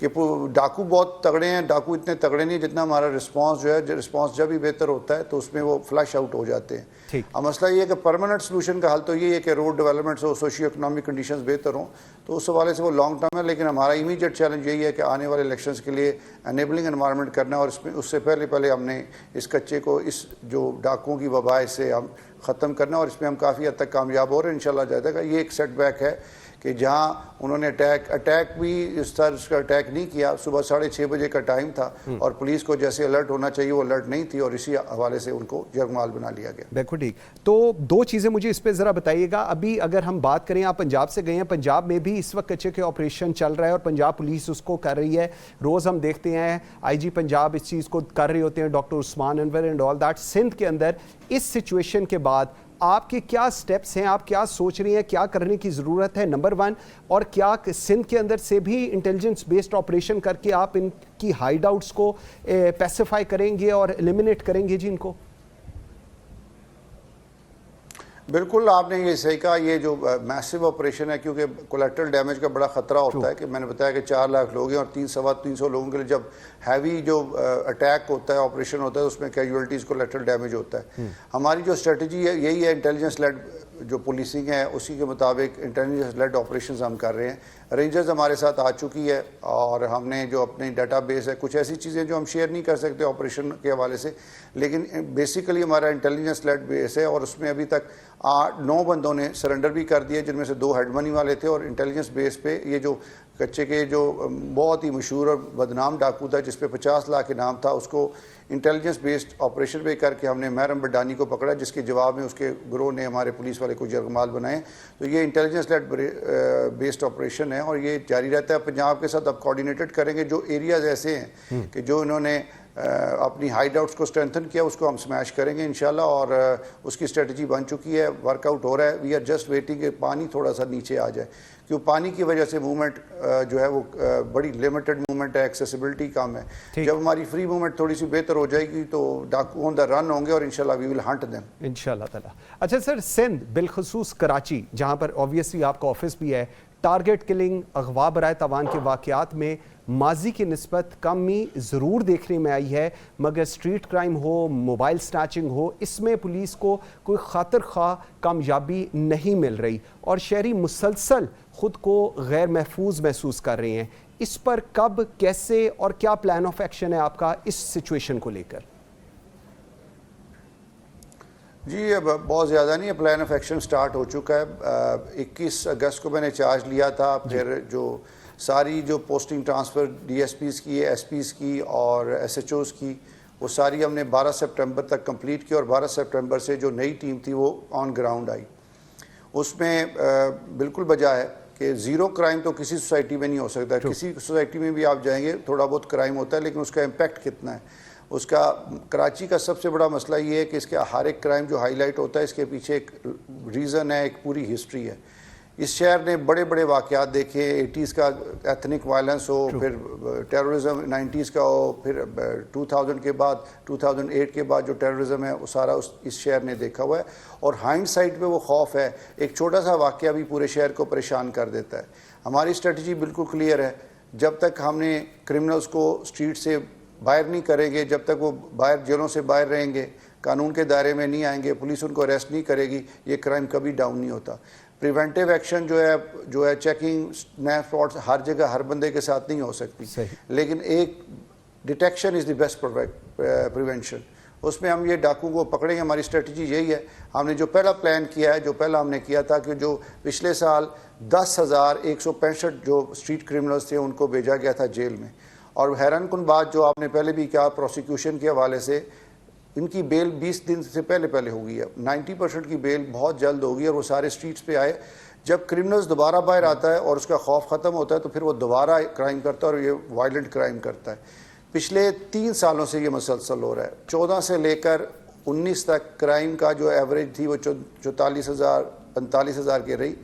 کہ ڈاکو بہت تگڑے ہیں، ڈاکو اتنے تگڑے نہیں جتنا ہمارا رسپانس جو ہے، رسپانس جب بھی بہتر ہوتا ہے تو اس میں وہ فلش آؤٹ ہو جاتے ہیں۔ اب مسئلہ یہ ہے کہ پرماننٹ سلوشن کا حل تو یہ ہے کہ روڈ ڈیولپمنٹس ہو، سوشیو اکنامک کنڈیشنز بہتر ہوں، تو اس حوالے سے وہ لانگ ٹرم ہے، لیکن ہمارا امیڈیٹ چیلنج یہی ہے کہ آنے والے الیکشنز کے لیے انیبلنگ انوائرمنٹ کرنا، اور اس سے پہلے ہم نے اس کچے کو، اس جو ڈاکوؤں کی وبا سے ہم ختم کرنا، اور اس میں ہم کافی حد تک کامیاب ہو رہے ہیں انشاءاللہ جائے گا۔ یہ ایک سیٹ بیک ہے کہ جہاں انہوں نے اٹیک بھی اس طرح کا اٹیک نہیں کیا، صبح 6:30 بجے کا ٹائم تھا اور پولیس کو جیسے الرٹ ہونا چاہیے وہ الرٹ نہیں تھی، اور اسی حوالے سے ان کو یرغمال بنا لیا گیا۔ بالکل ٹھیک۔ تو دو چیزیں مجھے اس پہ ذرا بتائیے گا، ابھی اگر ہم بات کریں، آپ پنجاب سے گئے ہیں، پنجاب میں بھی اس وقت کچے کے آپریشن چل رہا ہے اور پنجاب پولیس اس کو کر رہی ہے، روز ہم دیکھتے ہیں آئی جی پنجاب اس چیز کو کر رہے ہوتے ہیں، doctor Usman Anwar and all that. Sindh کے اندر اس سچویشن کے بعد آپ کے کیا سٹیپس ہیں، آپ کیا سوچ رہی ہیں، کیا کرنے کی ضرورت ہے نمبر 1، اور کیا سندھ کے اندر سے بھی انٹیلیجنس بیسڈ آپریشن کر کے آپ ان کی ہائیڈ آؤٹس کو پیسیفائی کریں گے اور ایلیمنیٹ کریں گے جی ان کو؟ بالکل آپ نے یہ صحیح کہا، یہ جو میسو آپریشن ہے، کیونکہ کولیٹرل ڈیمیج کا بڑا خطرہ ہوتا ہے، کہ میں نے بتایا کہ 4 لاکھ لوگ ہیں اور 300 لوگوں کے لیے جب ہیوی جو اٹیک ہوتا ہے، آپریشن ہوتا ہے، اس میں کیجولٹیز کولیٹرل ڈیمیج ہوتا ہے۔ ہماری جو اسٹریٹجی ہے یہی ہے، انٹیلیجنس لیڈ جو پولیسنگ ہے اسی کے مطابق انٹیلیجنس لیڈ آپریشنز ہم کر رہے ہیں۔ رینجرز ہمارے ساتھ آ چکی ہے، اور ہم نے جو اپنی ڈیٹا بیس ہے، کچھ ایسی چیزیں جو ہم شیئر نہیں کر سکتے آپریشن کے حوالے سے، لیکن بیسیکلی ہمارا انٹیلیجنس لیڈ بیس ہے، اور اس میں ابھی تک 9 بندوں نے سرنڈر بھی کر دیا، جن میں سے 2 ہیڈ منی والے تھے، اور انٹیلیجنس بیس پہ یہ جو کچے کے جو بہت ہی مشہور اور بدنام ڈاکو تھا جس پہ 50 لاکھ انعام تھا، اس کو انٹیلیجنس بیسڈ آپریشن پہ کر کے ہم نے محرم بڈانی کو پکڑا، جس کے جواب میں اس کے گروہ نے ہمارے پولیس والے کو یرغمال بنائے۔ تو یہ انٹیلیجنس لیڈ بیسڈ آپریشن ہے، اور یہ جاری رہتا ہے۔ پنجاب کے ساتھ اب کوآرڈینیٹڈ کریں گے، جو ایریاز ایسے ہیں کہ جو انہوں نے اپنی ہائیڈ آؤٹس کو اسٹرینتھن کیا، اس کو ہم سمیش کریں گے انشاءاللہ، اور اس کی اسٹریٹجی بن چکی ہے، ورک آؤٹ ہو رہا ہے۔ وی آر جسٹ ویٹنگ کہ پانی تھوڑا سا نیچے آ جائے، کیوں پانی کی وجہ سے موومنٹ جو ہے وہ بڑی لمیٹڈ موومنٹ ہے، ایکسیسیبلٹی کم ہے۔ جب ہماری فری موومنٹ تھوڑی سی بہتر ہو جائے گی تو ڈاکو آن دا رن ہوں گے، اور انشاءاللہ وی ول ہنٹ دیم انشاءاللہ تعالیٰ۔ اچھا سر، سندھ بالخصوص کراچی جہاں پر اوبویسلی آپ کا آفس بھی ہے، ٹارگٹ کلنگ، اغوا برائے تاوان کے واقعات میں ماضی کی نسبت کمی ضرور دیکھنے میں آئی ہے، مگر سٹریٹ کرائم ہو، موبائل سنیچنگ ہو، اس میں پولیس کو کوئی خاطر خواہ کامیابی نہیں مل رہی، اور شہری مسلسل خود کو غیر محفوظ محسوس کر رہے ہیں۔ اس پر کب، کیسے اور کیا پلان آف ایکشن ہے آپ کا اس سچویشن کو لے کر؟ جی اب بہت زیادہ نہیں ہے، پلان آف ایکشن سٹارٹ ہو چکا ہے۔ 21 اگست کو میں نے چارج لیا تھا، پھر جو ساری جو posting transfer D S Ps کی، ایس پیز کی اور ایس ایچ اوز کی، وہ ساری ہم نے 12 سپٹمبر تک کمپلیٹ کی، اور 12 سپٹمبر سے جو نئی ٹیم تھی وہ آن گراؤنڈ آئی۔ اس میں بالکل بجا ہے کہ زیرو کرائم تو کسی سوسائٹی میں نہیں ہو سکتا، کسی سوسائٹی میں بھی آپ جائیں گے تھوڑا بہت کرائم ہوتا ہے، لیکن اس کا امپیکٹ کتنا ہے۔ اس کا کراچی کا سب سے بڑا مسئلہ یہ ہے کہ اس کا ہر ایک کرائم جو ہائی لائٹ ہوتا ہے، اس کے پیچھے ایک ریزن ہے، ایک پوری ہسٹری ہے۔ اس شہر نے بڑے بڑے واقعات دیکھے، 80s کا ایتھنک وائلنس ہو، پھر ٹیررزم 90s کا ہو، پھر 2000 کے بعد 2008 کے بعد جو ٹیررزم ہے وہ سارا اس شہر نے دیکھا ہوا ہے، اور ہائنڈ سائٹ پہ وہ خوف ہے، ایک چھوٹا سا واقعہ بھی پورے شہر کو پریشان کر دیتا ہے۔ ہماری اسٹریٹجی بالکل کلیئر ہے، جب تک ہم نے کرمنلز کو اسٹریٹ سے باہر نہیں کریں گے، جب تک وہ باہر جیلوں سے باہر رہیں گے، قانون کے دائرے میں نہیں آئیں گے، پولیس ان کو اریسٹ نہیں کرے گی، یہ کرائم کبھی ڈاؤن نہیں ہوتا۔ پریونٹیو ایکشن جو ہے چیکنگ، اسنیپ اسپاٹس ہر جگہ ہر بندے کے ساتھ نہیں ہو سکتی، لیکن ایک detection is the best prevention. اس میں ہم یہ ڈاکو کو پکڑیں گے، ہماری اسٹریٹجی یہی ہے۔ ہم نے جو پہلا پلان کیا ہے، جو پہلا ہم نے کیا تھا کہ جو پچھلے سال 10,165 جو اسٹریٹ کرمنلز تھے ان کو بھیجا گیا تھا جیل میں، اور حیران کن بات جو آپ نے پہلے بھی کہا پروسیکیوشن کے حوالے سے، ان کی بیل 20 دن سے پہلے ہو گئی ہے، 90% کی بیل بہت جلد ہوگی، اور وہ سارے اسٹریٹس پہ آئے۔ جب کرمنلز دوبارہ باہر آتا ہے اور اس کا خوف ختم ہوتا ہے تو پھر وہ دوبارہ کرائم کرتا ہے، اور یہ وائلنٹ کرائم کرتا ہے۔ پچھلے 3 سالوں سے یہ مسلسل ہو رہا ہے، 14 سے لے کر 19 تک کرائم کا جو ایوریج تھی وہ 44,000 45,000 کے رہی،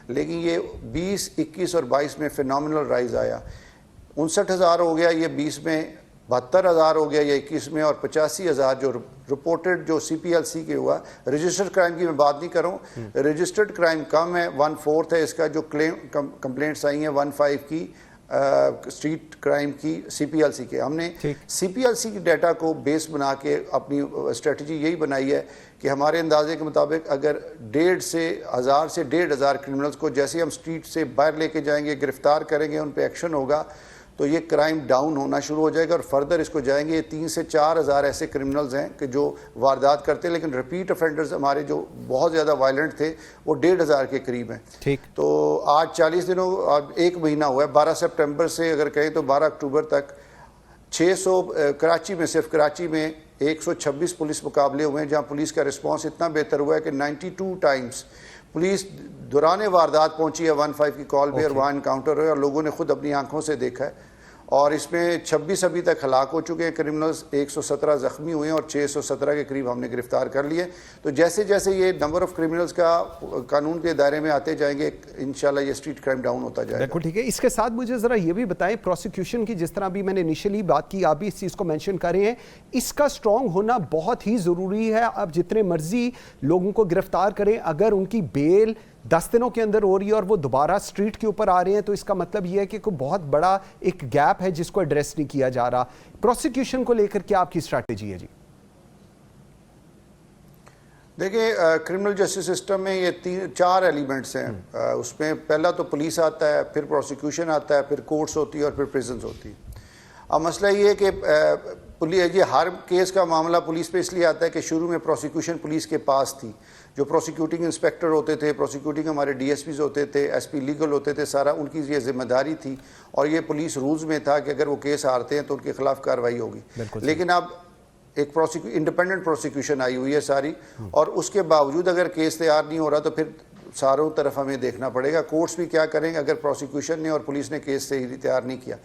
لیکن یہ 20، 21 اور 22 میں فینومینل رائز آیا، 59,000 ہو گیا، یہ 20 میں 72,000 ہو گیا، یہ 21 میں، اور 85,000 جو رپورٹڈ جو سی پی ایل سی کے ہوا۔ رجسٹرڈ کرائم کی میں بات نہیں کروں، رجسٹرڈ کرائم کم ہے، 1/4 ہے اس کا جو کمپلینٹس آئی ہیں 15 کی، اسٹریٹ کرائم کی CPLC کے. ہم نے CPLC کی ڈیٹا کو بیس بنا کے اپنی اسٹریٹجی یہی بنائی ہے کہ ہمارے اندازے کے مطابق اگر 1,500 سے 1,500 کرمنلز کو جیسے ہم اسٹریٹ سے باہر لے کے جائیں گے, گرفتار کریں گے, ان پہ ایکشن ہوگا, تو یہ کرائم ڈاؤن ہونا شروع ہو جائے گا. اور فردر اس کو جائیں گے, یہ 3,000 سے 4,000 ایسے کرمنلز ہیں کہ جو واردات کرتے ہیں, لیکن ریپیٹ افینڈرز ہمارے جو بہت زیادہ وائلنٹ تھے وہ 1,500 کے قریب ہیں. تو آج 40 دنوں, آج 1 مہینہ ہوا ہے, 12 سپٹمبر سے اگر کہیں تو 12 اکتوبر تک 600 کراچی میں, صرف کراچی میں 126 پولیس مقابلے ہوئے ہیں, جہاں پولیس کا رسپانس اتنا بہتر ہوا ہے کہ 92 ٹائمز پولیس دوران واردات پہنچی ہے 15 کی کال پہ, اور وہاں انکاؤنٹر ہوئے اور لوگوں نے خود اپنی آنکھوں سے دیکھا ہے. اور اس میں 26 ابھی تک ہلاک ہو چکے ہیں کرمنلز, 117 زخمی ہوئے ہیں اور 617 کے قریب ہم نے گرفتار کر لیے. تو جیسے جیسے یہ نمبر آف کرمنلز کا قانون کے دائرے میں آتے جائیں گے, انشاءاللہ یہ اسٹریٹ کرائم ڈاؤن ہوتا جائے گا. بالکل ٹھیک ہے. اس کے ساتھ مجھے ذرا یہ بھی بتائیں, پروسیکیوشن کی جس طرح بھی میں نے انیشلی بات کی, آپ بھی اس چیز کو مینشن کر رہے ہیں, اس کا اسٹرانگ ہونا بہت ہی ضروری ہے. آپ جتنے مرضی لوگوں کو گرفتار کریں, اگر ان کی بیل 10 دنوں کے اندر ہو رہی ہے اور وہ دوبارہ اسٹریٹ کے اوپر آ رہے ہیں, تو اس کا مطلب یہ ہے کہ کوئی بہت بڑا ایک گیپ ہے جس کو ایڈریس نہیں کیا جا رہا. پروسیکیوشن کو لے کر کیا آپ کی اسٹریٹجی ہے جی؟ دیکھیں, کرمنل جسٹس سسٹم میں یہ 4 ایلیمنٹس ہیں. اس میں پہلا تو پولیس آتا ہے, پھر پروسیکیوشن آتا ہے, پھر کورٹس ہوتی ہے, اور پھر پریزنز ہوتی ہے. اب مسئلہ یہ ہے کہ یہ ہر کیس کا معاملہ پولیس پہ اس لیے آتا ہے کہ شروع میں پروسیکیوشن پولیس کے پاس تھی. جو پروسیکیوٹنگ انسپیکٹر ہوتے تھے, پروسیکیوٹنگ ہمارے DSPs ہوتے تھے, SP لیگل ہوتے تھے, سارا ان کی یہ ذمہ داری تھی, اور یہ پولیس رولز میں تھا کہ اگر وہ کیس ہارتے ہیں تو ان کے خلاف کارروائی ہوگی. لیکن اب ایک انڈیپینڈنٹ پروسیکیوشن آئی ہوئی ہے ساری, اور اس کے باوجود اگر کیس تیار نہیں ہو رہا تو پھر ساروں طرف ہمیں دیکھنا پڑے گا. کورٹس بھی کیا کریں گے اگر پروسیکیوشن نے اور پولیس نے کیس سے تیار نہیں کیا.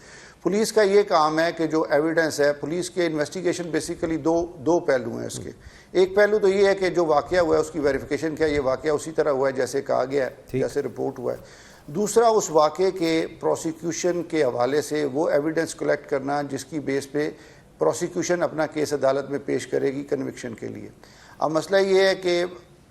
پولیس کا یہ کام ہے کہ جو ایویڈنس ہے, پولیس کے انویسٹیگیشن بیسیکلی دو پہلو ہیں اس کے. ایک پہلو تو یہ ہے کہ جو واقعہ ہوا ہے اس کی ویریفیکیشن کیا یہ واقعہ اسی طرح ہوا ہے جیسے کہا گیا ہے, جیسے رپورٹ ہوا ہے. دوسرا, اس واقعے کے پروسیکیوشن کے حوالے سے وہ ایویڈنس کلیکٹ کرنا جس کی بیس پہ پروسیکیوشن اپنا کیس عدالت میں پیش کرے گی کنوکشن کے لیے. اب مسئلہ یہ ہے کہ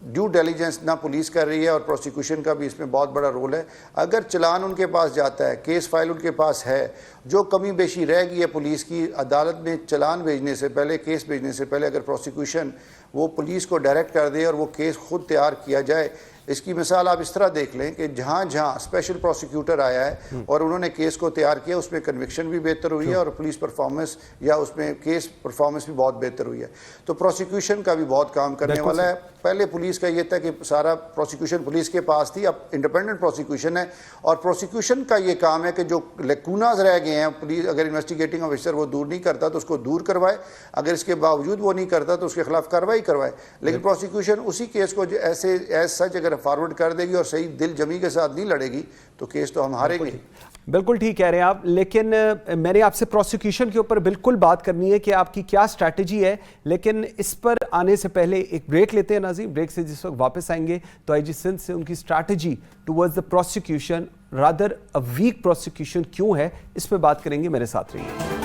ڈیو ڈیلیجنس نہ پولیس کر رہی ہے, اور پروسیکیوشن کا بھی اس میں بہت بڑا رول ہے. اگر چلان ان کے پاس جاتا ہے, کیس فائل ان کے پاس ہے, جو کمی بیشی رہ گئی ہے پولیس کی, عدالت میں چلان بھیجنے سے پہلے, کیس بھیجنے سے پہلے اگر پروسیکیوشن وہ پولیس کو ڈائریکٹ کر دے اور وہ کیس خود تیار کیا جائے. اس کی مثال آپ اس طرح دیکھ لیں کہ جہاں جہاں اسپیشل پروسیکیوٹر آیا ہے اور انہوں نے کیس کو تیار کیا, اس میں کنوکشن بھی بہتر ہوئی ہے, اور پولیس پرفارمنس یا اس میں کیس پرفارمنس بھی بہت بہتر ہوئی ہے. تو پروسیکیوشن کا بھی بہت کام کرنے والا ہے. پہلے پولیس کا یہ تھا کہ سارا پروسیکیوشن پولیس کے پاس تھی, اب انڈیپینڈنٹ پروسیکیوشن ہے, اور پروسیکیوشن کا یہ کام ہے کہ جو لیکوناز رہ گئے ہیں, پولیس اگر انویسٹیگیٹنگ آفیسر وہ دور نہیں کرتا تو اس کو دور کروائے, اگر اس کے باوجود وہ نہیں کرتا تو اس کے خلاف کارروائی کروائے. لیکن پروسیکیوشن اسی کیس کو ایسے ایز سچ اگر فارورڈ کر دے گی اور صحیح دل جمی کے ساتھ نہیں لڑے گی تو کیس تو ہم ہاریں گے. بالکل ٹھیک کہہ رہے ہیں آپ, لیکن میں نے آپ سے پروسیکیوشن کے اوپر بالکل بات کرنی ہے کہ آپ کی کیا اسٹریٹجی ہے, لیکن اس پر آنے سے پہلے ایک بریک لیتے ہیں ناظرین. بریک سے جس وقت واپس آئیں گے تو IG سندھ سے ان کی strategy towards the prosecution, rather a weak prosecution کیوں ہے, اس پہ بات کریں گے. میرے ساتھ رہیے.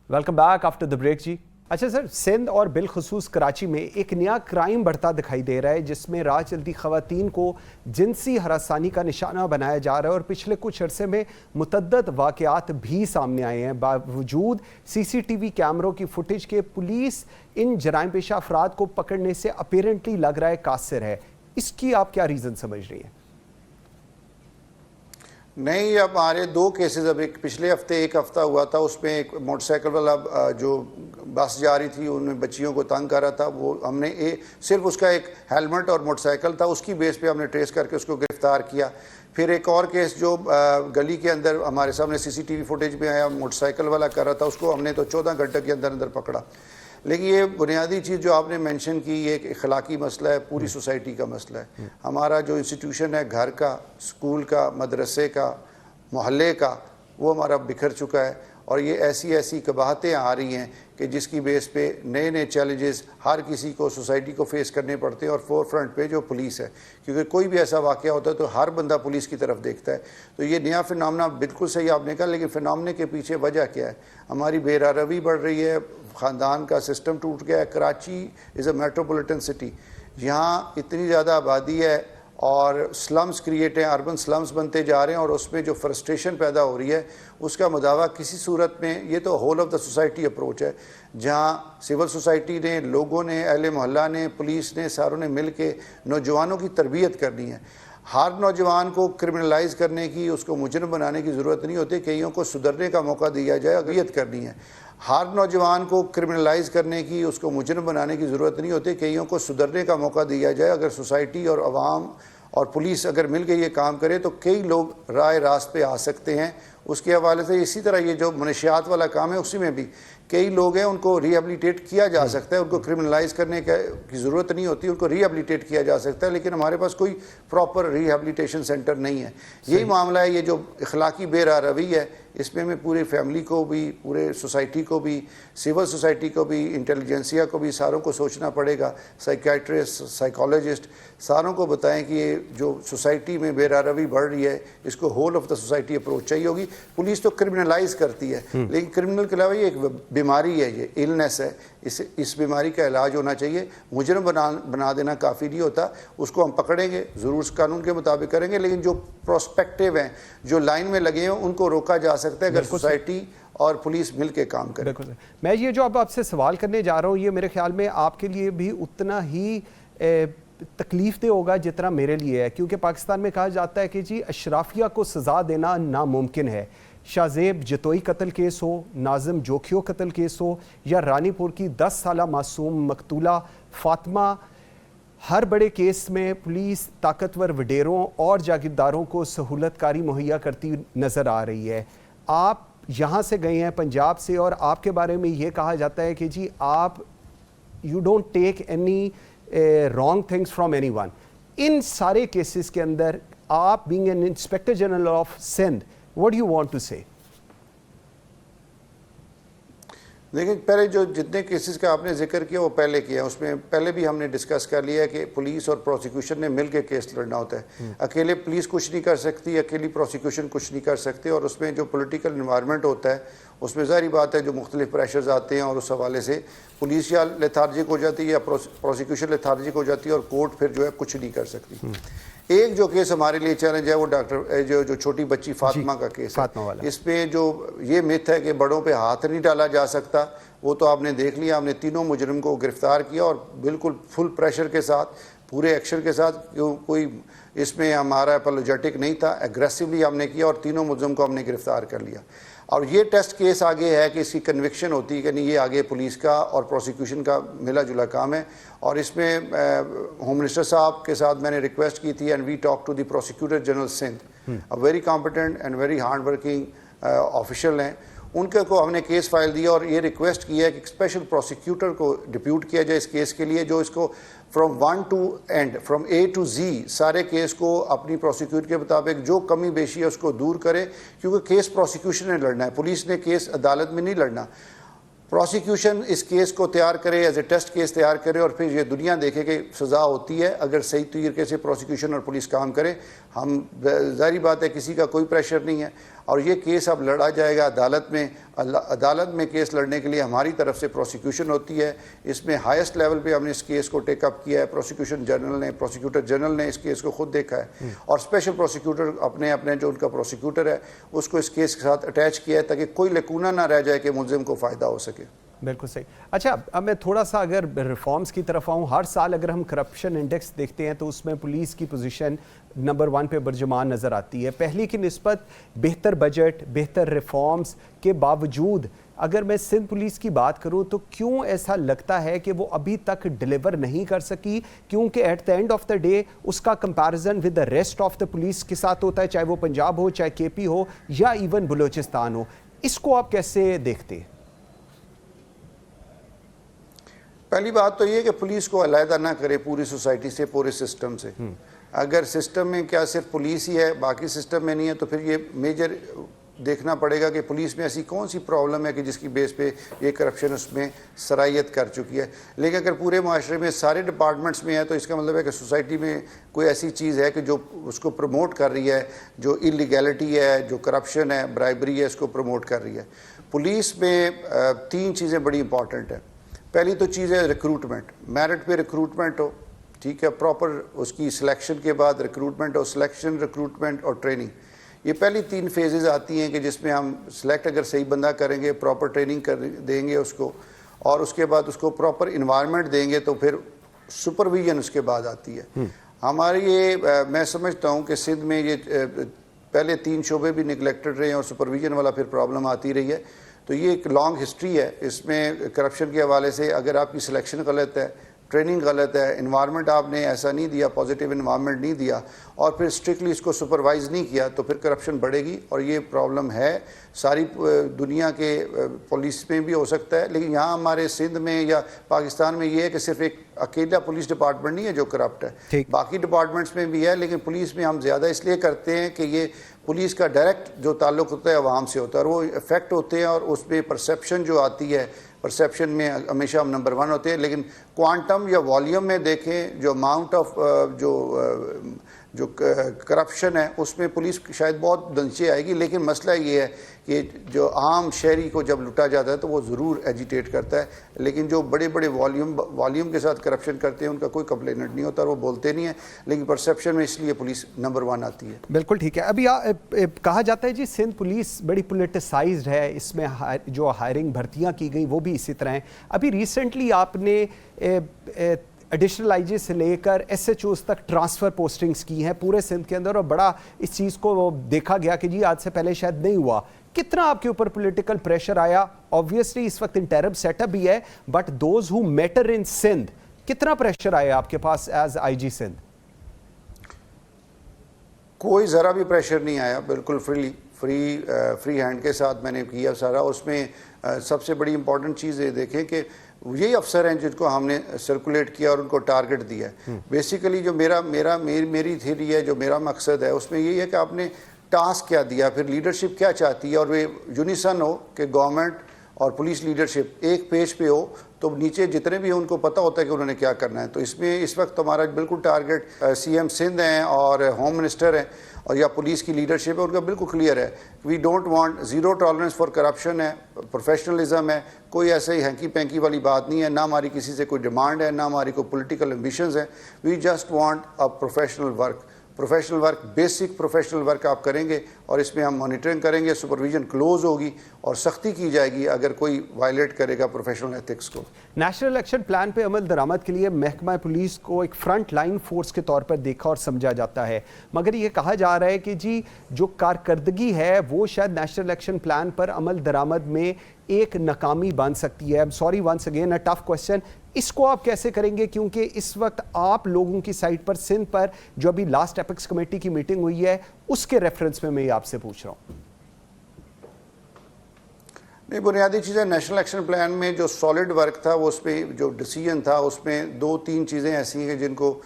Welcome back after the break جی. اچھا سر, سندھ اور بالخصوص کراچی میں ایک نیا کرائم بڑھتا دکھائی دے رہا ہے جس میں راہ چلتی خواتین کو جنسی ہراسانی کا نشانہ بنایا جا رہا ہے, اور پچھلے کچھ عرصے میں متعدد واقعات بھی سامنے آئے ہیں. باوجود CCTV کیمروں کی فوٹیج کے پولیس ان جرائم پیشہ افراد کو پکڑنے سے اپیرنٹلی لگ رہا ہے قاصر ہے. اس کی آپ کیا ریزن سمجھ رہی ہیں؟ نہیں, اب ہمارے 2 کیسز, اب ایک پچھلے ہفتے ایک ہفتہ ہوا تھا, اس میں ایک موٹر سائیکل والا جو بس جا رہی تھی ان میں بچیوں کو تنگ کر رہا تھا, وہ ہم نے صرف اس کا ایک ہیلمٹ اور موٹر سائیکل تھا, اس کی بیس پہ ہم نے ٹریس کر کے اس کو گرفتار کیا. پھر ایک اور کیس جو گلی کے اندر ہمارے سامنے CCTV فوٹیج میں آیا, موٹر سائیکل والا کر رہا تھا, اس کو ہم نے تو 14 گھنٹے کے اندر پکڑا. لیکن یہ بنیادی چیز جو آپ نے مینشن کی, یہ ایک اخلاقی مسئلہ ہے, پوری سوسائٹی کا مسئلہ ہے. ہمارا جو انسٹیٹیوشن ہے, گھر کا, اسکول کا, مدرسے کا, محلے کا, وہ ہمارا بکھر چکا ہے, اور یہ ایسی قباحتیں آ رہی ہیں کہ جس کی بیس پہ نئے چیلنجز ہر کسی کو, سوسائٹی کو فیس کرنے پڑتے ہیں. اور فور فرنٹ پہ جو پولیس ہے, کیونکہ کوئی بھی ایسا واقعہ ہوتا ہے تو ہر بندہ پولیس کی طرف دیکھتا ہے. تو یہ نیا فنامنا بالکل صحیح آپ نے کہا, لیکن فنامنے کے پیچھے وجہ کیا ہے؟ ہماری بے روی بڑھ رہی ہے, خاندان کا سسٹم ٹوٹ گیا ہے. کراچی از اے میٹروپولیٹن سٹی, یہاں اتنی زیادہ آبادی ہے اور سلمز کریٹ ہیں, اربن سلمز بنتے جا رہے ہیں, اور اس میں جو فرسٹریشن پیدا ہو رہی ہے اس کا مداوع کسی صورت میں, یہ تو whole of the society approach ہے, جہاں سول سوسائٹی نے, لوگوں نے, اہل محلہ نے, پولیس نے, ساروں نے مل کے نوجوانوں کی تربیت کرنی ہے. ہر نوجوان کو کرمنلائز کرنے کی, اس کو مجرم بنانے کی ضرورت نہیں ہوتی, کئیوں کو سدھرنے کا موقع دیا جائے, اگلیت کرنی ہے. ہر نوجوان کو کرمنلائز کرنے کی, اس کو مجرم بنانے کی ضرورت نہیں ہوتی, کئیوں کو سدھرنے کا موقع دیا جائے. اگر سوسائٹی اور عوام اور پولیس اگر مل کے یہ کام کرے تو کئی لوگ راہ راست پہ آ سکتے ہیں. اس کے حوالے سے اسی طرح یہ جو منشیات والا کام ہے اسی میں بھی کئی لوگ ہیں, ان کو ریہیبلیٹیٹ کیا جا سکتا ہے, ان کو کرمنلائز کرنے کی ضرورت نہیں ہوتی, ان کو ریہیبلیٹیٹ کیا جا سکتا ہے, لیکن ہمارے پاس کوئی پراپر ریہیبلیٹیشن سینٹر نہیں ہے. یہی معاملہ ہے, یہ جو اخلاقی بے راہ روی ہے, اس میں پوری فیملی کو بھی, پورے سوسائٹی کو بھی, سول سوسائٹی کو بھی, انٹیلیجنسیا کو بھی, ساروں کو سوچنا پڑے گا. سائیکیٹرسٹ, سائیکالوجسٹ, ساروں کو بتائیں کہ یہ جو سوسائٹی میں بے راہ روی بڑھ رہی ہے, اس کو whole of the society approach چاہیے ہوگی. پولیس تو کرمنلائز کرتی ہے, لیکن کرمنل کے علاوہ یہ ایک بیماری ہے, یہ ایلنس ہے, اس بیماری کا علاج ہونا چاہیے. مجرم بنا دینا کافی نہیں ہوتا, اس کو ہم پکڑیں گے, ضرور قانون کے مطابق کریں گے, لیکن جو پروسپیکٹیو ہیں, جو لائن میں لگے ہیں, ان کو روکا جا سکتا ہے اگر سوسائٹی اور پولیس مل کے کام کرے. میں یہ جو اب آپ سے سوال کرنے جا رہا ہوں, یہ میرے خیال میں آپ کے لیے بھی اتنا ہی تکلیف دہ ہوگا جتنا میرے لیے ہے, کیونکہ پاکستان میں کہا جاتا ہے کہ جی اشرافیہ کو سزا دینا ناممکن ہے. شاہ زیب جتوئی قتل کیس ہو, ناظم جوکھیو قتل کیس ہو, یا رانی پور کی 10 سالہ معصوم مقتولہ فاطمہ, ہر بڑے کیس میں پولیس طاقتور وڈیروں اور جاگیرداروں کو سہولت کاری مہیا کرتی نظر آ رہی ہے. آپ یہاں سے گئے ہیں پنجاب سے, اور آپ کے بارے میں یہ کہا جاتا ہے کہ جی آپ you don't take any wrong things from anyone. ان سارے کیسز کے اندر آپ being an inspector general of Sindh, what do you want to say? لیکن پہلے جو جتنے کیسز کا آپ نے ذکر کیا وہ پہلے کیا, اس میں پہلے بھی ہم نے ڈسکس کر لیا کہ پولیس اور پروسیکیوشن نے مل کے کیس لڑنا ہوتا ہے. اکیلے پولیس کچھ نہیں کر سکتی, اکیلی پروسیکیوشن کچھ نہیں کر سکتے, اور اس میں جو پولیٹیکل انوائرمنٹ ہوتا ہے اس میں ظاہری بات ہے جو مختلف پریشرز آتے ہیں, اور اس حوالے سے پولیس یا لیتھارجک ہو جاتی ہے یا پروسیکیوشن لیتھارجک ہو جاتی ہے, اور کورٹ پھر جو ہے کچھ نہیں کر سکتی. ایک جو کیس ہمارے لیے چیلنج ہے وہ ڈاکٹر جو چھوٹی بچی فاطمہ کا کیس ہے. اس میں جو یہ میتھ ہے کہ بڑوں پہ ہاتھ نہیں ڈالا جا سکتا, وہ تو آپ نے دیکھ لیا. ہم نے تینوں مجرم کو گرفتار کیا, اور بالکل فل پریشر کے ساتھ, پورے ایکشن کے ساتھ, کوئی اس میں ہمارا اپولوجیٹک نہیں تھا, ایگریسولی ہم نے کیا, اور تینوں مجرم کو ہم نے گرفتار کر لیا. اور یہ ٹیسٹ کیس آگے ہے کہ اس کی کنوکشن ہوتی ہے کہ نہیں, یہ آگے پولیس کا اور پروسیکیوشن کا ملا جلا کام ہے. اور اس میں ہوم منسٹر صاحب کے ساتھ میں نے ریکویسٹ کی تھی, and we talk to the prosecutor general Sindh, very competent and very hard working official ہیں, ان کو ہم نے کیس فائل دیا, اور یہ ریکویسٹ کی ہے کہ اسپیشل پروسیکیوٹر کو ڈپیوٹ کیا جائے اس کیس کے لیے, جو اس کو from one to end, from A to Z سارے کیس کو اپنی پروسیکیوٹ کے مطابق جو کمی بیشی ہے اس کو دور کرے, کیونکہ کیس پروسیکیوشن نے لڑنا ہے, پولیس نے کیس عدالت میں نہیں لڑنا. پروسیکیوشن اس کیس کو تیار کرے, ایز اے ٹیسٹ کیس تیار کرے, اور پھر یہ دنیا دیکھے کہ سزا ہوتی ہے اگر صحیح طریقے سے پروسیکیوشن اور پولیس کام کرے. ہم ظاہری بات ہے کسی کا کوئی پریشر نہیں ہے, اور یہ کیس اب لڑا جائے گا عدالت میں. عدالت میں کیس لڑنے کے لیے ہماری طرف سے پروسیکیوشن ہوتی ہے, اس میں ہائیسٹ لیول پہ ہم نے اس کیس کو ٹیک اپ کیا ہے. پروسیکیوشن جنرل نے, پروسیکیوٹر جنرل نے اس کیس کو خود دیکھا ہے, اور اسپیشل پروسیکیوٹر اپنے جو ان کا پروسیکیوٹر ہے اس کو اس کیس کے ساتھ اٹیچ کیا ہے, تاکہ کوئی لکونہ نہ رہ جائے کہ ملزم کو فائدہ ہو سکے. بالکل صحیح. اچھا, اب میں تھوڑا سا اگر ریفارمز کی طرف آؤں, ہر سال اگر ہم کرپشن انڈیکس دیکھتے ہیں تو اس میں پولیس کی پوزیشن نمبر 1 پہ برجمان نظر آتی ہے. پہلی کی نسبت بہتر بجٹ, بہتر ریفارمز کے باوجود اگر میں سندھ پولیس کی بات کروں تو کیوں ایسا لگتا ہے کہ وہ ابھی تک ڈیلیور نہیں کر سکی؟ کیونکہ at the end of the day اس کا comparison with the rest of the police کے ساتھ ہوتا ہے, چاہے وہ پنجاب ہو, چاہے کے پی ہو, یا ایون بلوچستان ہو. اس کو آپ کیسے دیکھتے ہیں؟ پہلی بات تو یہ کہ پولیس کو علیحدہ نہ کرے پوری سوسائٹی سے, پورے سسٹم سے. اگر سسٹم میں کیا صرف پولیس ہی ہے, باقی سسٹم میں نہیں ہے, تو پھر یہ میجر دیکھنا پڑے گا کہ پولیس میں ایسی کون سی پرابلم ہے کہ جس کی بیس پہ یہ کرپشن اس میں سرائیت کر چکی ہے. لیکن اگر پورے معاشرے میں سارے ڈپارٹمنٹس میں ہے تو اس کا مطلب ہے کہ سوسائٹی میں کوئی ایسی چیز ہے کہ جو اس کو پروموٹ کر رہی ہے, جو انلیگیلٹی ہے, جو کرپشن ہے, برائبری ہے, اس کو پروموٹ کر رہی ہے. پولیس میں 3 چیزیں بڑی امپورٹنٹ ہیں. پہلی تو چیز ہے ریکروٹمنٹ, میرٹ پہ ریکروٹمنٹ ہو, ٹھیک ہے, پراپر اس کی سلیکشن کے بعد ریکروٹمنٹ اور سلیکشن, ریکروٹمنٹ اور ٹریننگ, یہ پہلی 3 فیزز آتی ہیں کہ جس میں ہم سلیکٹ اگر صحیح بندہ کریں گے, پراپر ٹریننگ دیں گے اس کو, اور اس کے بعد اس کو پراپر انوائرمنٹ دیں گے, تو پھر سپرویژن اس کے بعد آتی ہے. ہماری یہ میں سمجھتا ہوں کہ سندھ میں یہ پہلے 3 شعبے بھی نگلیکٹڈ رہے ہیں اور سپرویژن والا پھر پرابلم آتی رہی ہے. تو یہ ایک لانگ ہسٹری ہے. اس میں کرپشن کے حوالے سے اگر آپ کی سلیکشن غلط ہے, ٹریننگ غلط ہے, انوائرمنٹ آپ نے ایسا نہیں دیا, پازیٹیو انوائرمنٹ نہیں دیا, اور پھر اسٹرکٹلی اس کو سپروائز نہیں کیا, تو پھر کرپشن بڑھے گی. اور یہ پرابلم ہے ساری دنیا کے پولیس میں بھی ہو سکتا ہے, لیکن یہاں ہمارے سندھ میں یا پاکستان میں یہ ہے کہ صرف ایک اکیلا پولیس ڈپارٹمنٹ نہیں ہے جو کرپٹ ہے, باقی ڈپارٹمنٹس میں بھی ہے, لیکن پولیس میں ہم زیادہ اس لیے کرتے ہیں کہ یہ پولیس کا ڈائریکٹ جو تعلق ہوتا ہے عوام سے ہوتا ہے, اور وہ افیکٹ ہوتے ہیں, اور اس میں پرسیپشن جو آتی ہے, پرسیپشن میں ہمیشہ ہم نمبر 1 ہوتے ہیں. لیکن کوانٹم یا والیوم میں دیکھیں جو اماؤنٹ آف جو کرپشن ہے اس میں پولیس شاید بہت نیچے آئے گی, لیکن مسئلہ یہ ہے کہ جو عام شہری کو جب لٹا جاتا ہے تو وہ ضرور ایجیٹیٹ کرتا ہے, لیکن جو بڑے بڑے والیوم کے ساتھ کرپشن کرتے ہیں ان کا کوئی کمپلینٹ نہیں ہوتا, اور وہ بولتے نہیں ہیں, لیکن پرسیپشن میں اس لیے پولیس نمبر 1 آتی ہے. بالکل ٹھیک ہے. ابھی کہا جاتا ہے جی سندھ پولیس بڑی پولیٹیسائزڈ ہے, اس میں جو ہائرنگ بھرتیاں کی گئیں وہ بھی اسی طرح ہیں. ابھی ریسنٹلی آپ نے ایڈیشنل آئی جی سے لے کر ایس ایچ اوز تک ٹرانسفر پوسٹنگز کی ہیں پورے سندھ کے اندر, اور بڑا اس چیز کو دیکھا گیا کہ جی آج سے پہلے شاید نہیں ہوا. کتنا آپ کے اوپر پولیٹیکل پریشر آیا؟ آبویسلی اس وقت انٹرم سیٹ اپ بھی ہے, بٹ دوز ہو میٹر ان سندھ, کتنا پریشر آیا آپ کے پاس ایز آئی جی سندھ؟ کوئی ذرا بھی پریشر نہیں آیا, بالکل فری ہینڈ کے ساتھ میں نے کیا سارا. اس میں سب سے بڑی امپورٹنٹ چیز یہ دیکھیں کہ یہی افسر ہیں جن کو ہم نے سرکولیٹ کیا اور ان کو ٹارگٹ دیا ہے. بیسیکلی جو میری تھیری ہے, جو میرا مقصد ہے, اس میں یہی ہے کہ آپ نے ٹاسک کیا دیا, پھر لیڈرشپ کیا چاہتی ہے, اور وہ یونیسن ہو کہ گورنمنٹ اور پولیس لیڈرشپ ایک پیج پہ ہو, تو نیچے جتنے بھی ہیں ان کو پتہ ہوتا ہے کہ انہوں نے کیا کرنا ہے. تو اس میں اس وقت ہمارا بالکل ٹارگٹ سی ایم سندھ ہیں اور ہوم منسٹر ہیں, اور یا پولیس کی لیڈرشپ ہے, ان کا بالکل کلیئر ہے. We don't want, zero tolerance for corruption ہے, پروفیشنلزم ہے, کوئی ایسے ہی ہینکی پینکی والی بات نہیں ہے, نہ ہماری کسی سے کوئی ڈیمانڈ ہے, نہ ہماری کوئی پولیٹیکل ایمبیشنز ہیں. We just want a professional work, basic professional work آپ کریں گے, اور اس میں ہم مانیٹرنگ کریں گے, سپرویژن کلوز ہوگی, اور سختی کی جائے گی اگر کوئی وائلیٹ کرے گا پروفیشنل ایتھکس کو. نیشنل الیکشن پلان پہ عمل درآمد کے لیے محکمہ پولیس کو ایک فرنٹ لائن فورس کے طور پر دیکھا اور سمجھا جاتا ہے, مگر یہ کہا جا رہا ہے کہ جی جو کارکردگی ہے وہ شاید نیشنل الیکشن پلان پر عمل درآمد میں ایک ناکامی بن سکتی ہے. I'm sorry once again a tough question. اس کو آپ کیسے کریں گے, کیونکہ اس وقت آپ لوگوں کی سائٹ پر سندھ پر جو ابھی لاسٹ ایپیکس کمیٹی کی میٹنگ ہوئی ہے اس کے ریفرنس میں یہ آپ سے پوچھ رہا ہوں. نہیں, بنیادی چیزیں نیشنل ایکشن پلان میں جو سالڈ ورک تھا, وہ اس میں جو ڈیسیژن تھا, اس میں 2-3 چیزیں ایسی ہیں جن کو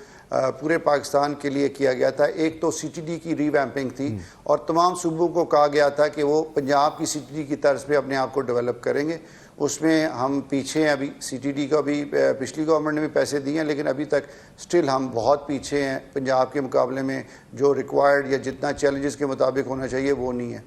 پورے پاکستان کے لیے کیا گیا تھا. ایک تو سی ٹی ڈی کی ری ویمپنگ تھی, اور تمام صوبوں کو کہا گیا تھا کہ وہ پنجاب کی سی ٹی ڈی کی طرز پہ اپنے آپ کو ڈیولپ کریں گے. اس میں ہم پیچھے ہیں, ابھی سی ٹی ڈی کا بھی پچھلی گورنمنٹ نے بھی پیسے دیے ہیں, لیکن ابھی تک سٹل ہم بہت پیچھے ہیں پنجاب کے مقابلے میں. جو ریکوائرڈ یا جتنا چیلنجز کے مطابق ہونا چاہیے وہ نہیں ہے.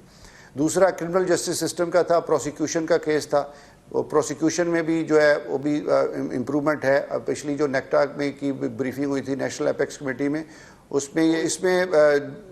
دوسرا کرمنل جسٹس سسٹم کا تھا, پروسیکیوشن کا کیس تھا. وہ پروسیکیوشن میں بھی جو ہے وہ بھی امپرومنٹ ہے. پچھلی جو نیکٹا میں کی بریفنگ ہوئی تھی نیشنل ایپیکس کمیٹی میں, اس میں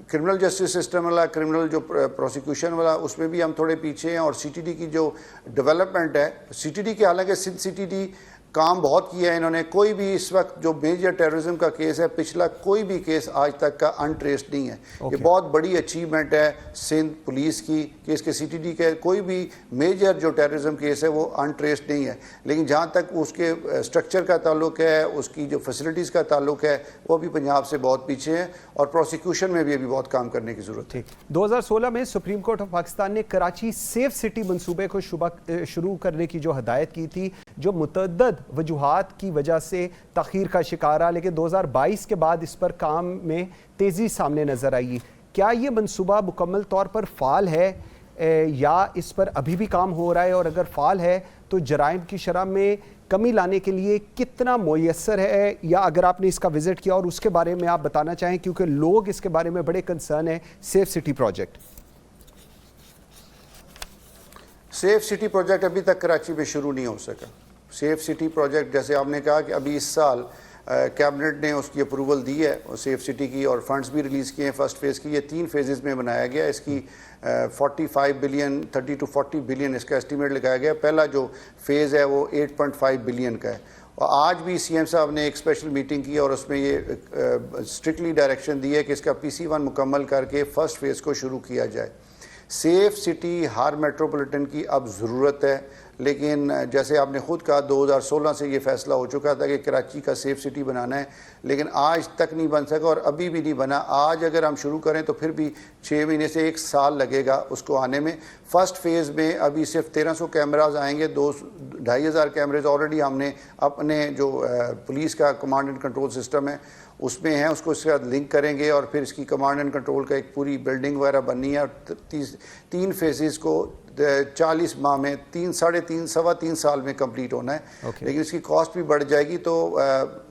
کرمنل جسٹس سسٹم والا, کرمنل جو پروسیکیوشن والا, اس میں بھی ہم تھوڑے پیچھے ہیں. اور سی ٹی ڈی کی جو ڈیولپمنٹ ہے, سی ٹی ڈی کے حالانکہ سندھ سی ٹی ڈی کام بہت کیا ہے انہوں نے, کوئی بھی اس وقت جو میجر ٹیررزم کا کیس ہے پچھلا کوئی بھی کیس آج تک کا انٹریسڈ نہیں ہے. یہ بہت بڑی اچیومنٹ ہے سندھ پولیس کی کہ اس کے سی ٹی ڈی کے کوئی بھی میجر جو ٹیررزم کیس ہے وہ انٹریسڈ نہیں ہے. لیکن جہاں تک اس کے اسٹرکچر کا تعلق ہے, اس کی جو فیسلٹیز کا تعلق ہے, وہ بھی پنجاب سے بہت پیچھے ہیں, اور پروسیکیوشن میں بھی ابھی بہت کام کرنے کی ضرورت ہے. 2016 میں سپریم کورٹ آف پاکستان نے کراچی سیف سٹی منصوبے کو شروع کرنے کی جو ہدایت کی تھی, جو متعدد وجوہات کی وجہ سے تاخیر کا شکار رہا, لیکن 2022 کے بعد اس پر کام میں تیزی سامنے نظر آئی. کیا یہ منصوبہ مکمل طور پر فعال ہے یا اس پر ابھی بھی کام ہو رہا ہے, اور اگر فعال ہے تو جرائم کی شرح میں کمی لانے کے لیے کتنا میسر ہے, یا اگر آپ نے اس کا وزٹ کیا اور اس کے بارے میں آپ بتانا چاہیں, کیونکہ لوگ اس کے بارے میں بڑے کنسرن ہیں. سیف سٹی پروجیکٹ ابھی تک کراچی میں شروع نہیں ہو سکا. سیف سٹی پروجیکٹ جیسے آپ نے کہا کہ ابھی اس سال کیبنٹ نے اس کی اپروول دی ہے سیف سٹی کی اور فنڈز بھی ریلیز کیے ہیں فرسٹ فیز کی. یہ 3 فیزز میں بنایا گیا. اس کی 45 بلین 30 to 40 بلین اس کا اسٹیمیٹ لگایا گیا. پہلا جو فیز ہے وہ 8.5 بلین کا ہے. اور آج بھی سی ایم صاحب نے ایک اسپیشل میٹنگ کی اور اس میں یہ اسٹرکٹلی ڈائریکشن دی ہے کہ اس کا PC1 مکمل کر کے فرسٹ فیز کو شروع کیا جائے. سیف سٹی ہر میٹروپولیٹن کی اب ضرورت ہے, لیکن جیسے آپ نے خود کہا 2016 سے یہ فیصلہ ہو چکا تھا کہ کراچی کا سیف سٹی بنانا ہے, لیکن آج تک نہیں بن سکا اور ابھی بھی نہیں بنا. آج اگر ہم شروع کریں تو پھر بھی 6 مہینے سے 1 سال لگے گا اس کو آنے میں. فرسٹ فیز میں ابھی صرف 1300 کیمراز آئیں گے. 2,500 کیمرز آلریڈی ہم نے اپنے جو پولیس کا کمانڈ اینڈ کنٹرول سسٹم ہے اس میں ہیں, اس کو اس کے ساتھ لنک کریں گے اور پھر اس کی کمانڈ اینڈ کنٹرول کا ایک پوری بلڈنگ وغیرہ بننی ہے. اور 3 فیزز کو 40 ماہ میں 3 سال میں کمپلیٹ ہونا ہے. لیکن اس کی کاسٹ بھی بڑھ جائے گی. تو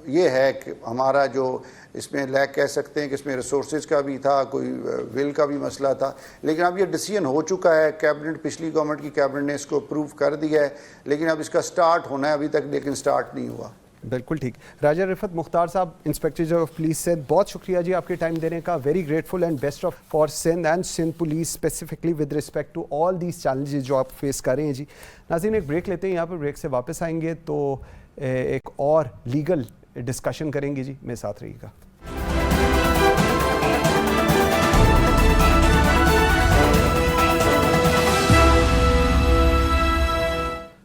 یہ ہے کہ ہمارا جو اس میں لیک کہہ سکتے ہیں کہ اس میں ریسورسز کا بھی تھا, کوئی ول کا بھی مسئلہ تھا, لیکن اب یہ ڈیسیژن ہو چکا ہے. کیبنٹ پچھلی گورنمنٹ کی کیبنٹ نے اس کو اپروو کر دیا ہے, لیکن اب اس کا سٹارٹ ہونا ہے ابھی تک, لیکن سٹارٹ نہیں ہوا. بالکل ٹھیک. راجہ رفعت مختار صاحب, انسپیکٹر جنرل آف پولیس سے, بہت شکریہ جی آپ کے ٹائم دینے کا. Very grateful and best of for Sindh and Sindh police specifically with respect to all these challenges جو آپ فیس کر رہے ہیں جی. ناظرین ایک بریک لیتے ہیں, یہاں پر بریک سے واپس آئیں گے تو ایک اور لیگل ڈسکشن کریں گے جی. میرے ساتھ رہیے گا.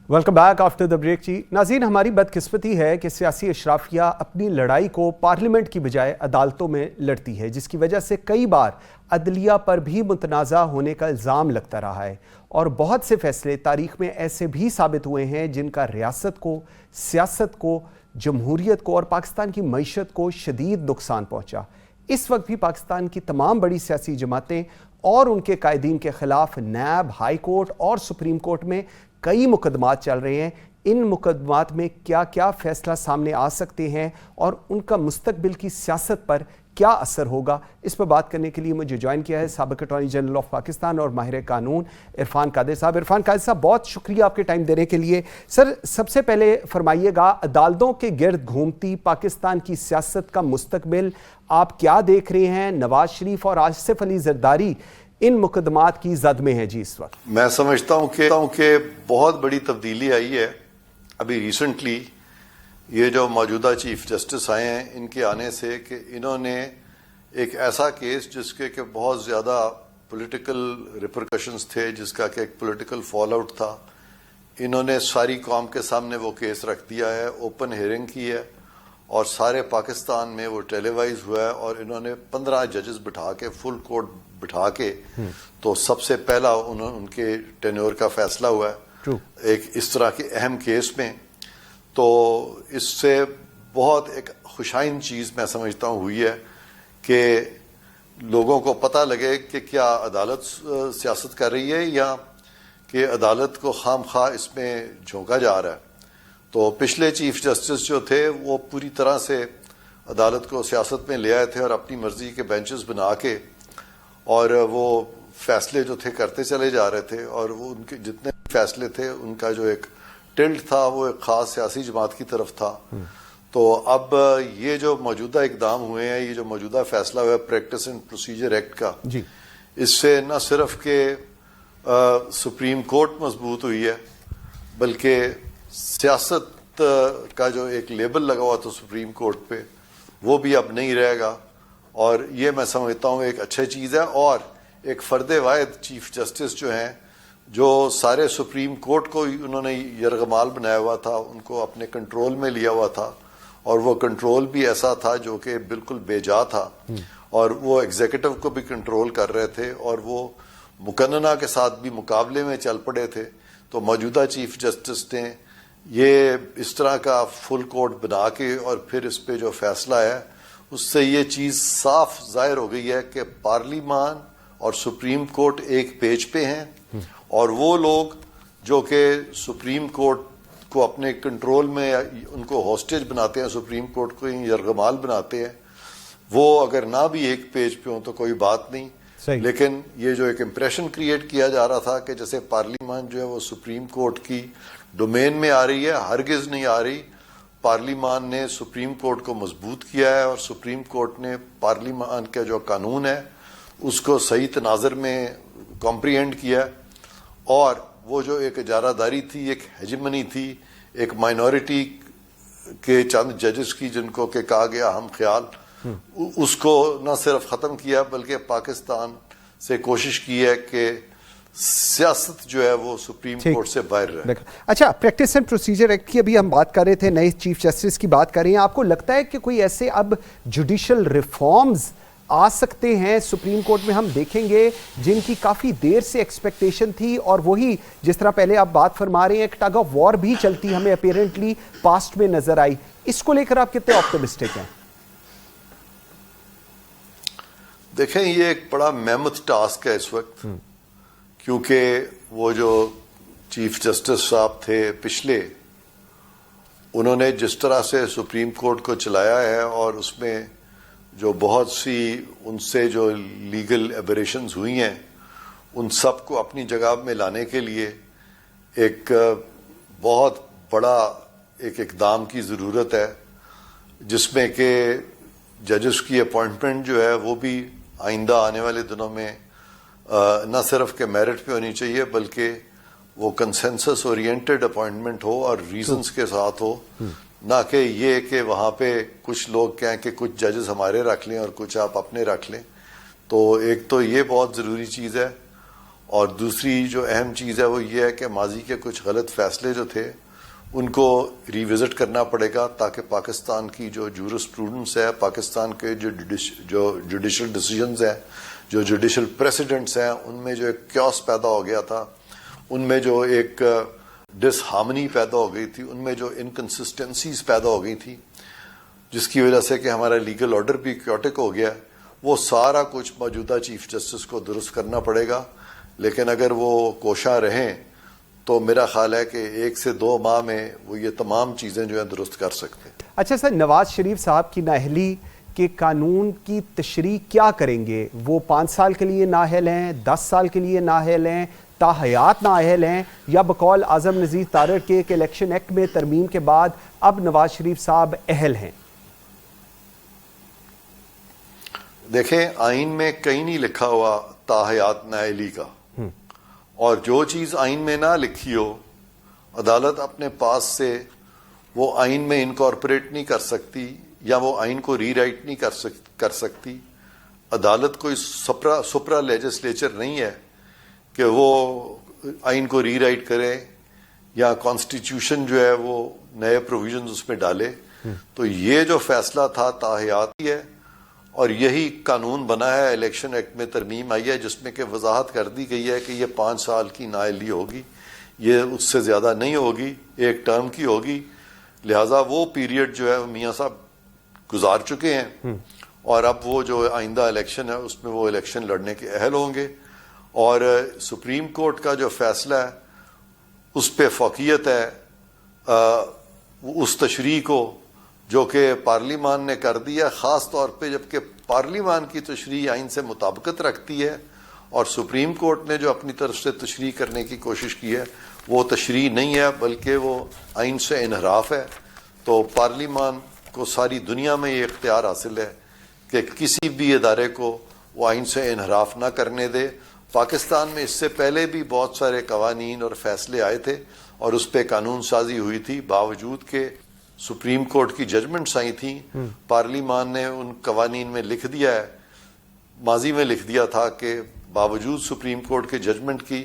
Welcome back after the break جی. ناظرین ہماری بدقسمتی ہے کہ سیاسی اشرافیہ اپنی لڑائی کو پارلیمنٹ کی بجائے عدالتوں میں لڑتی ہے, جس کی وجہ سے کئی بار عدلیہ پر بھی متنازع ہونے کا الزام لگتا رہا ہے. اور بہت سے فیصلے تاریخ میں ایسے بھی ثابت ہوئے ہیں جن کا ریاست کو, سیاست کو, جمہوریت کو اور پاکستان کی معیشت کو شدید نقصان پہنچا. اس وقت بھی پاکستان کی تمام بڑی سیاسی جماعتیں اور ان کے قائدین کے خلاف نیب, ہائی کورٹ اور سپریم کورٹ میں کئی مقدمات چل رہے ہیں. ان مقدمات میں کیا کیا فیصلہ سامنے آ سکتے ہیں اور ان کا مستقبل کی سیاست پر کیا اثر ہوگا, اس پر بات کرنے کے لیے مجھے جوائن کیا ہے سابق اٹارنی جنرل آف پاکستان اور ماہر قانون عرفان قادر صاحب. عرفان قادر صاحب, بہت شکریہ آپ کے ٹائم دینے کے لیے. سر سب سے پہلے فرمائیے گا, عدالتوں کے گرد گھومتی پاکستان کی سیاست کا مستقبل آپ کیا دیکھ رہے ہیں؟ نواز شریف اور آصف علی زرداری ان مقدمات کی زد میں ہے جی اس وقت. میں سمجھتا ہوں کہ بہت بڑی تبدیلی آئی ہے ابھی ریسنٹلی. یہ جو موجودہ چیف جسٹس آئے ہیں, ان کے آنے سے کہ انہوں نے ایک ایسا کیس جس کے کہ بہت زیادہ پولیٹیکل ریپرکشنز تھے, جس کا کہ ایک پولیٹیکل فال آؤٹ تھا, انہوں نے ساری قوم کے سامنے وہ کیس رکھ دیا ہے, اوپن ہیئرنگ کی ہے اور سارے پاکستان میں وہ ٹیلی وائز ہوا ہے. اور انہوں نے 15 ججز بٹھا کے, فل کورٹ بٹھا کے, تو سب سے پہلا ان کے ٹینیور کا فیصلہ ہوا ہے ایک اس طرح کے اہم کیس میں. تو اس سے بہت ایک خوشائن چیز میں سمجھتا ہوں ہوئی ہے کہ لوگوں کو پتہ لگے کہ کیا عدالت سیاست کر رہی ہے یا کہ عدالت کو خام خواہ اس میں جھونکا جا رہا ہے. تو پچھلے چیف جسٹس جو تھے وہ پوری طرح سے عدالت کو سیاست میں لے آئے تھے اور اپنی مرضی کے بینچز بنا کے اور وہ فیصلے جو تھے کرتے چلے جا رہے تھے. اور وہ ان کے جتنے فیصلے تھے ان کا جو ایک ٹلٹ تھا وہ ایک خاص سیاسی جماعت کی طرف تھا. تو اب یہ جو موجودہ اقدام ہوئے ہیں, یہ جو موجودہ فیصلہ ہوا ہے پریکٹس اینڈ پروسیجر ایکٹ کا, اس سے نہ صرف کہ سپریم کورٹ مضبوط ہوئی ہے بلکہ سیاست کا جو ایک لیبل لگا ہوا تھا سپریم کورٹ پہ وہ بھی اب نہیں رہے گا. اور یہ میں سمجھتا ہوں ایک اچھی چیز ہے. اور ایک فرد واحد چیف جسٹس جو ہیں, جو سارے سپریم کورٹ کو انہوں نے یرغمال بنایا ہوا تھا, ان کو اپنے کنٹرول میں لیا ہوا تھا, اور وہ کنٹرول بھی ایسا تھا جو کہ بالکل بے جا تھا, اور وہ ایگزیکٹو کو بھی کنٹرول کر رہے تھے, اور وہ مقننہ کے ساتھ بھی مقابلے میں چل پڑے تھے. تو موجودہ چیف جسٹس نے یہ اس طرح کا فل کورٹ بنا کے اور پھر اس پہ جو فیصلہ ہے اس سے یہ چیز صاف ظاہر ہو گئی ہے کہ پارلیمان اور سپریم کورٹ ایک پیج پہ ہیں, اور وہ لوگ جو کہ سپریم کورٹ کو اپنے کنٹرول میں ان کو ہاسٹیج بناتے ہیں, سپریم کورٹ کو یرغمال بناتے ہیں, وہ اگر نہ بھی ایک پیج پہ ہوں تو کوئی بات نہیں. لیکن یہ جو ایک امپریشن کریٹ کیا جا رہا تھا کہ جیسے پارلیمان جو ہے وہ سپریم کورٹ کی ڈومین میں آ رہی ہے, ہرگز نہیں آ رہی. پارلیمان نے سپریم کورٹ کو مضبوط کیا ہے اور سپریم کورٹ نے پارلیمان کا جو قانون ہے اس کو صحیح تناظر میں کمپریہینڈ کیا، اور وہ جو ایک اجارہ داری تھی، ایک ہیجمنی تھی، ایک مائنورٹی کے چند ججز کی جن کو کہ کہا گیا ہم خیال، اس کو نہ صرف ختم کیا بلکہ پاکستان سے کوشش کی ہے کہ سیاست جو ہے وہ سپریم کورٹ سے باہر رہے۔ اچھا، پریکٹس اینڈ پروسیجر ایکٹ کی ابھی ہم بات کر رہے تھے، نئے چیف جسٹس کی بات کر رہے ہیں، آپ کو لگتا ہے کہ کوئی ایسے اب جوڈیشل ریفارمز آ سکتے ہیں سپریم کورٹ میں ہم دیکھیں گے جن کی کافی دیر سے ایکسپیکٹیشن تھی، اور وہی جس طرح پہلے آپ بات فرما رہے ہیں ایک ٹگ آف وار بھی چلتی ہمیں اپیرنٹلی پاسٹ میں نظر آئی، اس کو لے کر آپ کتنے آپٹمسٹک ہیں؟ دیکھیں یہ ایک بڑا میمتھ ٹاسک ہے اس وقت، کیونکہ وہ جو چیف جسٹس صاحب تھے پچھلے، انہوں نے جس طرح سے سپریم کورٹ کو چلایا ہے اور اس میں جو بہت سی ان سے جو لیگل ایبریشنز ہوئی ہیں ان سب کو اپنی جگہ میں لانے کے لیے ایک بہت بڑا ایک اقدام کی ضرورت ہے، جس میں کہ ججز کی اپوائنٹمنٹ جو ہے وہ بھی آئندہ آنے والے دنوں میں نہ صرف کہ میرٹ پہ ہونی چاہیے بلکہ وہ کنسنسس اورینٹڈ اپوائنٹمنٹ ہو اور ریزنز کے ساتھ ہو، نہ کہ یہ کہ وہاں پہ کچھ لوگ کہیں کہ کچھ ججز ہمارے رکھ لیں اور کچھ آپ اپنے رکھ لیں۔ تو ایک تو یہ بہت ضروری چیز ہے، اور دوسری جو اہم چیز ہے وہ یہ ہے کہ ماضی کے کچھ غلط فیصلے جو تھے ان کو ریوزٹ کرنا پڑے گا، تاکہ پاکستان کی جو جورسپروڈنس ہے، پاکستان کے جو جوڈیشل ڈیسیجنز ہیں، جو جوڈیشل پریسیڈنٹس ہیں، ان میں جو ایک کیوس پیدا ہو گیا تھا، ان میں جو ایک ڈس ہارمنی پیدا ہو گئی تھی، ان میں جو انکنسسٹنسیز پیدا ہو گئی تھی، جس کی وجہ سے کہ ہمارا لیگل آرڈر بھی کیوٹک ہو گیا، وہ سارا کچھ موجودہ چیف جسٹس کو درست کرنا پڑے گا۔ لیکن اگر وہ کوشاں رہیں تو میرا خیال ہے کہ 1 سے 2 ماہ میں وہ یہ تمام چیزیں جو ہیں درست کر سکتے ہیں۔ اچھا سر، نواز شریف صاحب کی نااہلی کے قانون کی تشریح کیا کریں گے؟ وہ 5 سال کے لیے نااہل ہیں، 10 سال کے لیے نااہل ہیں، تا حیات نااہل ہیں، یا بقول اعظم نذیر تارڑ کے ایک الیکشن ایکٹ میں ترمیم کے بعد اب نواز شریف صاحب اہل ہیں؟ دیکھیں آئین میں کہیں نہیں لکھا ہوا تا حیات نااہلی کا، اور جو چیز آئین میں نہ لکھی ہو عدالت اپنے پاس سے وہ آئین میں انکارپوریٹ نہیں کر سکتی، یا وہ آئین کو ری رائٹ نہیں کر سکتی۔ عدالت کوئی سپرا لیجسلیچر نہیں ہے کہ وہ آئین کو ری رائٹ کرے یا کانسٹیٹیوشن جو ہے وہ نئے پروویژنز اس میں ڈالے۔ تو یہ جو فیصلہ تھا تاحیاتی ہے، اور یہی قانون بنا ہے، الیکشن ایکٹ میں ترمیم آئی ہے جس میں کہ وضاحت کر دی گئی ہے کہ یہ 5 سال کی نااہلی ہوگی، یہ اس سے زیادہ نہیں ہوگی، ایک ٹرم کی ہوگی، لہٰذا وہ پیریڈ جو ہے میاں صاحب گزار چکے ہیں، اور اب وہ جو آئندہ الیکشن ہے اس میں وہ الیکشن لڑنے کے اہل ہوں گے۔ اور سپریم کورٹ کا جو فیصلہ ہے اس پہ فوقیت ہے اس تشریح کو جو کہ پارلیمان نے کر دیا، خاص طور پہ جبکہ پارلیمان کی تشریح آئین سے مطابقت رکھتی ہے، اور سپریم کورٹ نے جو اپنی طرف سے تشریح کرنے کی کوشش کی ہے وہ تشریح نہیں ہے بلکہ وہ آئین سے انحراف ہے۔ تو پارلیمان کو ساری دنیا میں یہ اختیار حاصل ہے کہ کسی بھی ادارے کو وہ آئین سے انحراف نہ کرنے دے۔ پاکستان میں اس سے پہلے بھی بہت سارے قوانین اور فیصلے آئے تھے اور اس پہ قانون سازی ہوئی تھی، باوجود کہ سپریم کورٹ کی ججمنٹس آئی تھیں، پارلیمان نے ان قوانین میں لکھ دیا ہے، ماضی میں لکھ دیا تھا کہ باوجود سپریم کورٹ کے ججمنٹ کی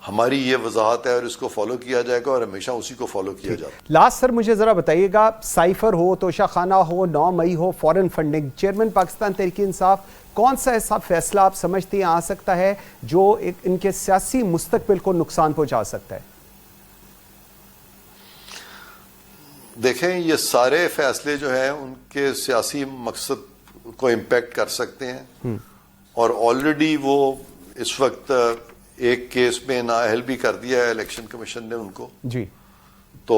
ہماری یہ وضاحت ہے اور اس کو فالو کیا جائے گا، اور ہمیشہ اسی کو فالو کیا جاتا ہے۔ لاسٹ سر مجھے ذرا بتائیے گا، سائفر ہو، توشہ خانہ ہو، 9 مئی ہو، فورن فنڈنگ، چیئرمین پاکستان تحریک انصاف کون سا ایسا فیصلہ آپ سمجھتے ہیں آ سکتا ہے جو ان کے سیاسی مستقبل کو نقصان پہنچا سکتا ہے؟ دیکھیں یہ سارے فیصلے جو ہیں ان کے سیاسی مقصد کو امپیکٹ کر سکتے ہیں، اور آلریڈی وہ اس وقت ایک کیس میں نااہل بھی کر دیا ہے الیکشن کمیشن نے ان کو۔ جی، تو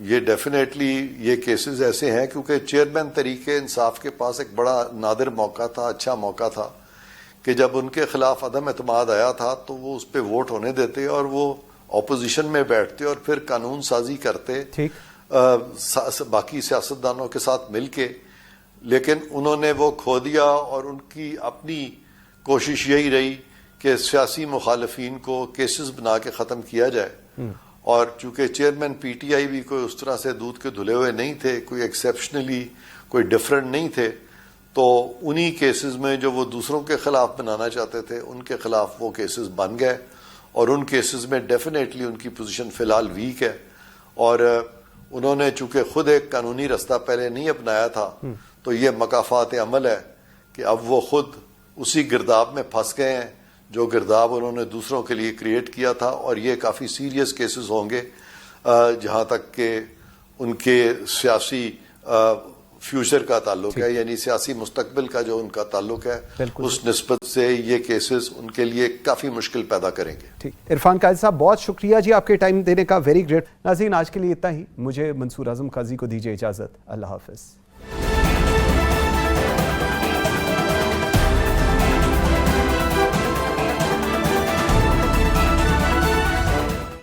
یہ ڈیفینیٹلی یہ کیسز ایسے ہیں کیونکہ چیئرمین تحریک انصاف کے پاس ایک بڑا نادر موقع تھا، اچھا موقع تھا کہ جب ان کے خلاف عدم اعتماد آیا تھا تو وہ اس پہ ووٹ ہونے دیتے اور وہ اپوزیشن میں بیٹھتے اور پھر قانون سازی کرتے، باقی سیاستدانوں کے ساتھ مل کے، لیکن انہوں نے وہ کھو دیا، اور ان کی اپنی کوشش یہی رہی کہ سیاسی مخالفین کو کیسز بنا کے ختم کیا جائے. اور چونکہ چیئرمین پی ٹی آئی بھی کوئی اس طرح سے دودھ کے دھلے ہوئے نہیں تھے، کوئی ایکسیپشنلی کوئی ڈفرینٹ نہیں تھے، تو انہی کیسز میں جو وہ دوسروں کے خلاف بنانا چاہتے تھے ان کے خلاف وہ کیسز بن گئے. اور ان کیسز میں ڈیفینیٹلی ان کی پوزیشن فی الحال ویک ہے. اور انہوں نے چونکہ خود ایک قانونی رستہ پہلے نہیں اپنایا تھا، تو یہ مکافات عمل ہے کہ اب وہ خود اسی گرداب میں پھنس گئے ہیں جو گرداب انہوں نے دوسروں کے لیے کریٹ کیا تھا. اور یہ کافی سیریس کیسز ہوں گے جہاں تک کہ ان کے سیاسی فیوچر کا تعلق ہے، یعنی سیاسی مستقبل کا جو ان کا تعلق ہے، اس نسبت سے یہ کیسز ان کے لیے کافی مشکل پیدا کریں گے. ٹھیک، عرفان قاضی صاحب بہت شکریہ جی آپ کے ٹائم دینے کا، ویری گریٹ. ناظرین آج کے لیے اتنا ہی، مجھے منصور اعظم قاضی کو دیجیے اجازت. اللہ حافظ.